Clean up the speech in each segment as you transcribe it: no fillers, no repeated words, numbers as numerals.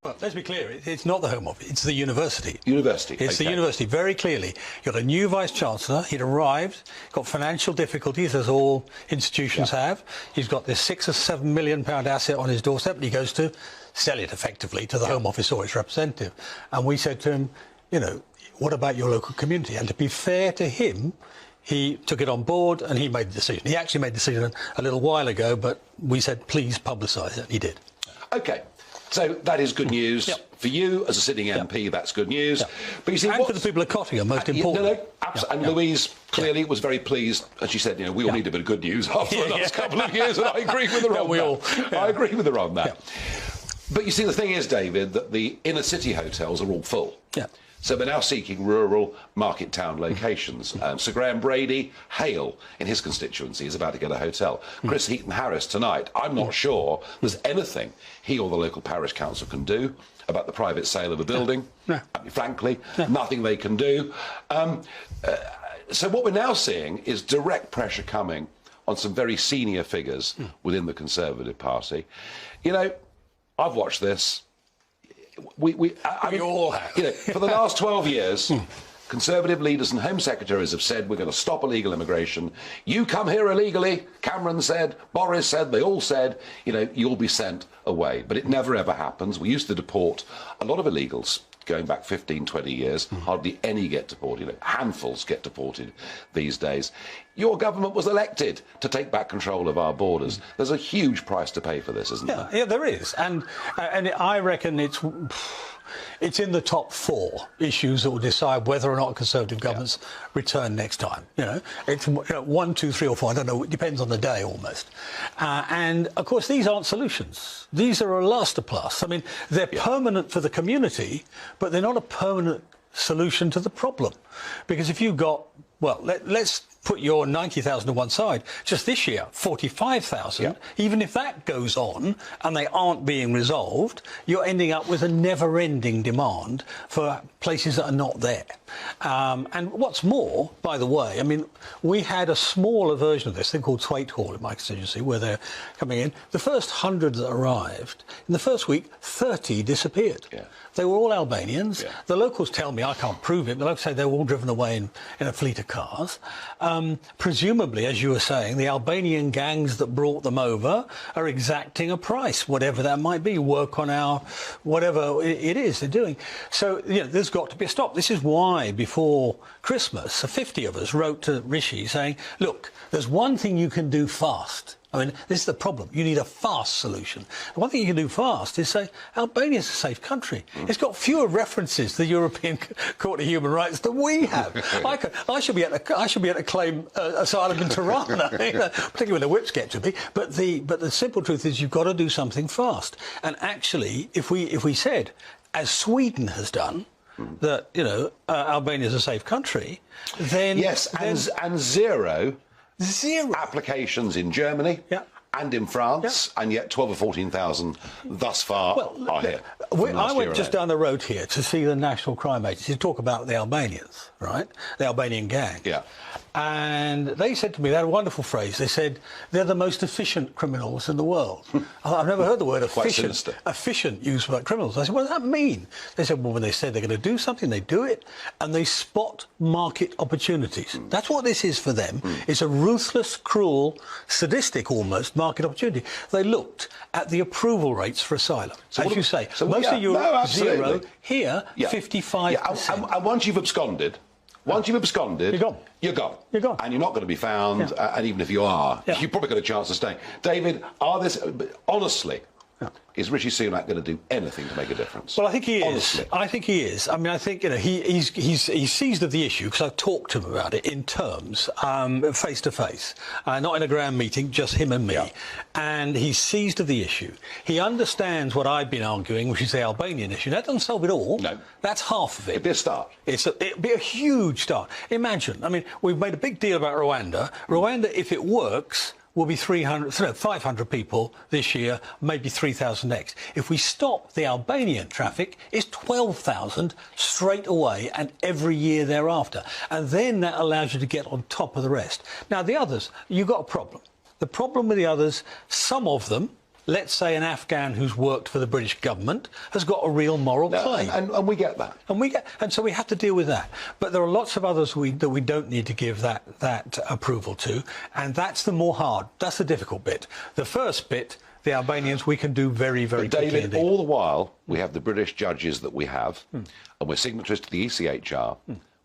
Well, let's be clear, it's not the Home Office, it's the university. University, It's the university, very clearly. You've got a new Vice-Chancellor, he'd arrived, got financial difficulties, as all institutions have. He's got this £6 or £7 million asset on his doorstep, and he goes to sell it effectively to the Home Office or its representative. And we said to him, you know, what about your local community? And to be fair to him, he took it on board and he made the decision. He actually made the decision a little while ago, but we said, please publicise it. He did. OK. So that is good news. For you, as a sitting MP, that's good news. But you see, and for the people of Cottingham, most important. And Louise clearly was very pleased. As she said, you know, we all need a bit of good news after the last couple of years, and I agree with her on that. I agree with her on that. But you see, the thing is, David, that the inner city hotels are all full. So we're now seeking rural market town locations. Sir Graham Brady, Hale, in his constituency, is about to get a hotel. Chris Heaton-Harris tonight. I'm not sure there's anything he or the local parish council can do about the private sale of a building. Frankly, nothing they can do. So what we're now seeing is direct pressure coming on some very senior figures within the Conservative Party. You know, I've watched this. We all have. You know, for the last 12 years, Conservative leaders and Home Secretaries have said we're going to stop illegal immigration. You come here illegally, Cameron said, Boris said, they all said, you know, you'll be sent away. But it never ever happens. We used to deport a lot of illegals going back 15, 20 years. Hardly any get deported. You know, handfuls get deported these days. Your government was elected to take back control of our borders. There's a huge price to pay for this, isn't there? Yeah, there is. And I reckon it's in the top 4 issues that will decide whether or not Conservative governments return next time. You know, it's 1, 2, 3 or 4. I don't know. It depends on the day almost. And of course, these aren't solutions. These are a luster plus. I mean, they're permanent for the community, but they're not a permanent solution to the problem. Because if you've got, well, let's put your 90,000 to one side. Just this year, 45,000. Even if that goes on and they aren't being resolved, you're ending up with a never-ending demand for places that are not there. And what's more, by the way, I mean, we had a smaller version of this thing called Thwaite Hall in my constituency, where they're coming in. The first 100 that arrived, in the first week, 30 disappeared. They were all Albanians. The locals tell me, I can't prove it, but locals say they were all driven away in a fleet of cars. Presumably, as you were saying, the Albanian gangs that brought them over are exacting a price, whatever that might be, work on our, whatever it is they're doing. So, you know, there's got to be a stop. This is why, before Christmas, 50 of us wrote to Rishi saying, look, there's one thing you can do fast. I mean, this is the problem. You need a fast solution. And one thing you can do fast is say, Albania's a safe country. It's got fewer references to the European Court of Human Rights than we have. I should be able to claim asylum in Tirana, particularly when the whips get to me. But the simple truth is you've got to do something fast. And actually, if we said, as Sweden has done, that, you know, Albania's a safe country, then... Yes, and zero applications in Germany and in France, and yet 12 or 14,000 thus far are here. I went just down the road here to see the National Crime Agency to talk about the Albanians, right? The Albanian gang. And they said to me, they had a wonderful phrase. They said, they're the most efficient criminals in the world. I've never heard the word efficient used about criminals. I said, what does that mean? They said, well, when they say they're going to do something, they do it, and they spot market opportunities. That's what this is for them. It's a ruthless, cruel, sadistic almost market opportunity. They looked at the approval rates for asylum. So as you say, most of Europe, 0. Here, 55%. And once you've absconded, you're gone. You're gone. And you're not going to be found. And even if you are, you've probably got a chance of staying. David, honestly, is Rishi Sunak going to do anything to make a difference? Well, I think he is. Honestly. I think he is. I mean, I think, you know, he's seized of the issue because I've talked to him about it in terms, face to face, not in a grand meeting, just him and me. And he's seized of the issue. He understands what I've been arguing, which is the Albanian issue. That doesn't solve it all. No. That's half of it. It'd be a start. It'd be a huge start. Imagine, I mean, we've made a big deal about Rwanda. Rwanda, if it works, will be 500 people this year, maybe 3,000 next. If we stop the Albanian traffic, it's 12,000 straight away and every year thereafter. And then that allows you to get on top of the rest. Now, the others, you've got a problem. The problem with the others, some of them, let's say an Afghan who's worked for the British government has got a real moral claim. And we get that. And so we have to deal with that. But there are lots of others that we don't need to give that approval to, and that's the more hard. That's the difficult bit. The first bit, the Albanians, we can do very, very quickly. David, all the while, we have the British judges that we have, and we're signatories to the ECHR.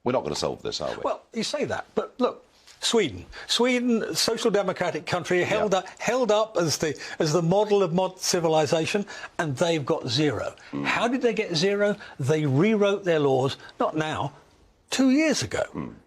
We're not going to solve this, are we? Well, you say that, but look, Sweden, social democratic country, held up as the model of modern civilization, and they've got zero. How did they get zero? They rewrote their laws, not now, 2 years ago.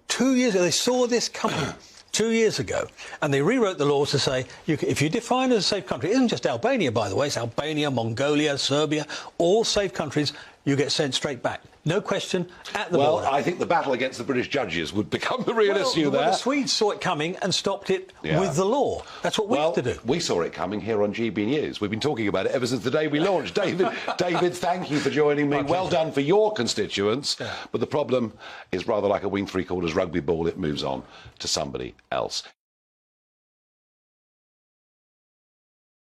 2 years ago, they saw this coming. 2 years ago, and they rewrote the laws to say, if you define as a safe country, it isn't just Albania, by the way, it's Albania, Mongolia, Serbia, all safe countries, you get sent straight back. No question, at the border. Well, I think the battle against the British judges would become the real issue there. Well, the Swedes saw it coming and stopped it with the law. That's what we have to do. We saw it coming here on GB News. We've been talking about it ever since the day we launched. David, thank you for joining me. Well done for your constituents. Yeah. But the problem is rather like a wing three-quarters rugby ball. It moves on to somebody else.